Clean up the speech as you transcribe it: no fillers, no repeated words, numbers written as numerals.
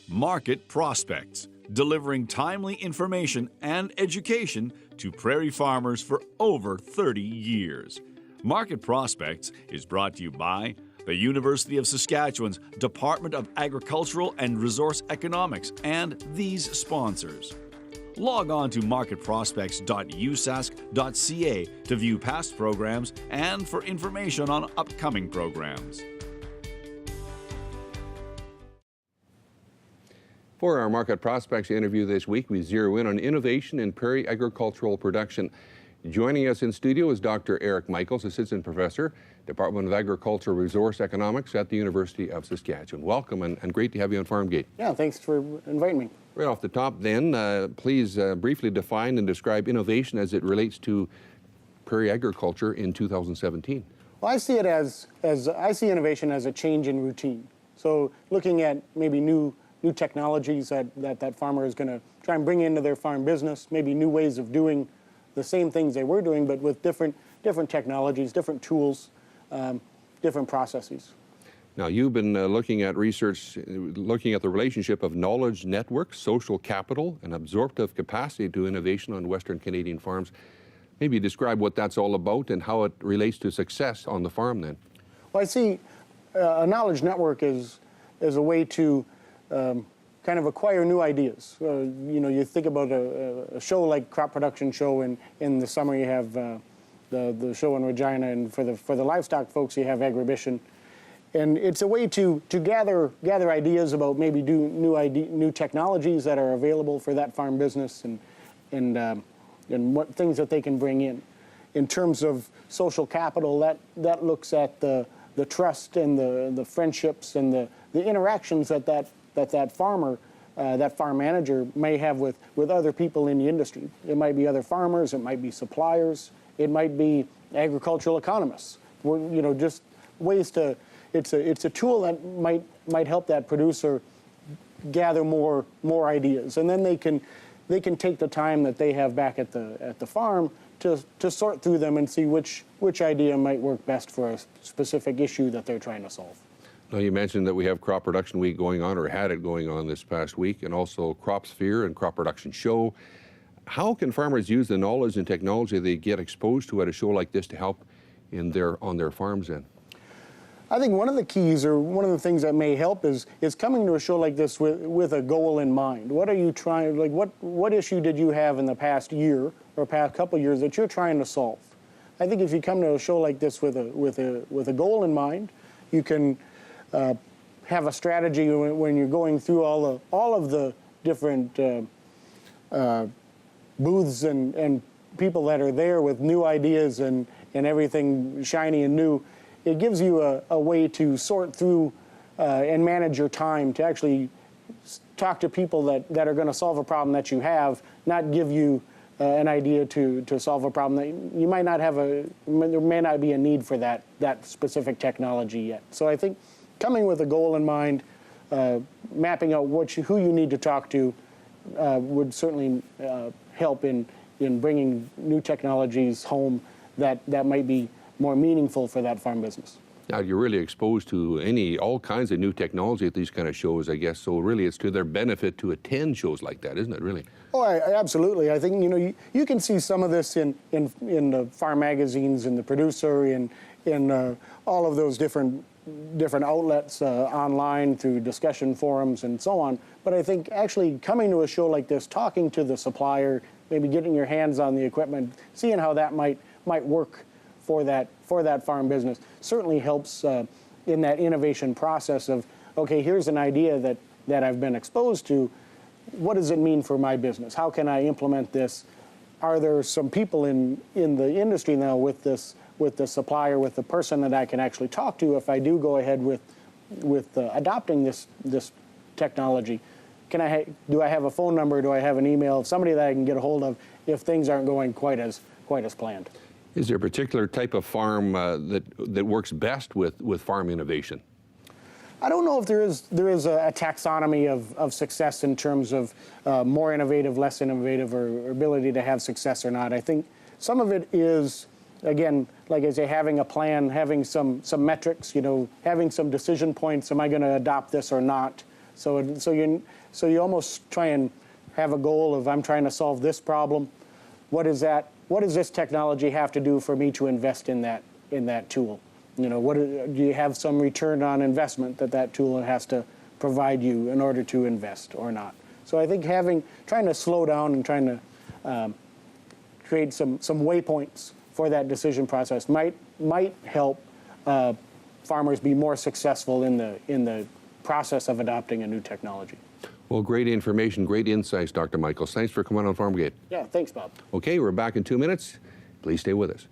Market Prospects, delivering timely information and education to prairie farmers for over 30 years. Market Prospects is brought to you by the University of Saskatchewan's Department of Agricultural and Resource Economics and these sponsors. Log on to marketprospects.usask.ca to view past programs and for information on upcoming programs. For our Market Prospects interview this week, we zero in on innovation in prairie agricultural production. Joining us in studio is Dr. Eric Micheels, Assistant Professor, Department of Agricultural Resource Economics at the University of Saskatchewan. Welcome and great to have you on Farmgate. Yeah, thanks for inviting me. Right off the top then, please briefly define and describe innovation as it relates to prairie agriculture in 2017. Well, I see it I see innovation as a change in routine. So looking at maybe new technologies that farmer is going to try and bring into their farm business, maybe new ways of doing the same things they were doing, but with different technologies, different tools, different processes. Now, you've been looking at research, looking at the relationship of knowledge networks, social capital, and absorptive capacity to innovation on Western Canadian farms. Maybe describe what that's all about and how it relates to success on the farm then. Well, I see a knowledge network is a way to kind of acquire new ideas. You know, you think about a show like Crop Production Show, in the summer you have the show in Regina, and for the livestock folks you have Agribition. And it's a way to gather ideas about maybe new technologies that are available for that farm business and what things that they can bring in. In terms of social capital, that looks at the trust and the friendships and the interactions that farmer, that farm manager may have with other people in the industry. It might be other farmers, it might be suppliers, it might be agricultural economists. You know, just ways to. It's a tool that might help that producer gather more ideas, and then they can take the time that they have back at the farm to sort through them and see which idea might work best for a specific issue that they're trying to solve. Now, you mentioned that we have Crop Production Week going on, or had it going on this past week, and also Crop Sphere and Crop Production Show. How can farmers use the knowledge and technology they get exposed to at a show like this to help on their farms then? I think one of the keys, or one of the things that may help, is coming to a show like this with a goal in mind. What are you trying, like what issue did you have in the past year or past couple of years that you're trying to solve? I think if you come to a show like this with a goal in mind, you can have a strategy when you're going through all of the different booths and people that are there with new ideas and everything shiny and new. It gives you a way to sort through and manage your time to actually talk to people that are going to solve a problem that you have, not give you an idea to solve a problem that you might not have there may not be a need for that specific technology yet. So I think coming with a goal in mind, mapping out who you need to talk to would certainly help in bringing new technologies home that might be more meaningful for that farm business. Now, you're really exposed to all kinds of new technology at these kind of shows, I guess, so really it's to their benefit to attend shows like that, isn't it, really? Oh, absolutely. I think, you know, you can see some of this in the farm magazines, in the producer, in all of those different outlets online through discussion forums and so on. But I think actually coming to a show like this, talking to the supplier, maybe getting your hands on the equipment, seeing how that might work for that farm business certainly helps in that innovation process of, okay, here's an idea that I've been exposed to. What does it mean for my business? How can I implement this? Are there some people in the industry now with the supplier, with the person that I can actually talk to if I do go ahead with adopting this technology? Do I have a phone number? Do I have an email? Somebody that I can get a hold of if things aren't going quite as planned. Is there a particular type of farm that works best with farm innovation? I don't know if there is a taxonomy of success in terms of more innovative, less innovative, or ability to have success or not. I think some of it is, again, like I say, having a plan, having some metrics, you know, having some decision points. Am I going to adopt this or not? So you almost try and have a goal of, I'm trying to solve this problem. What does this technology have to do for me to invest in that tool? You know, do you have some return on investment that tool has to provide you in order to invest or not? So I think trying to slow down and trying to create some waypoints for that decision process might help farmers be more successful in the process of adopting a new technology. Well, great information, great insights, Dr. Micheels. Thanks for coming on Farmgate. Yeah, thanks, Bob. Okay, we're back in 2 minutes. Please stay with us.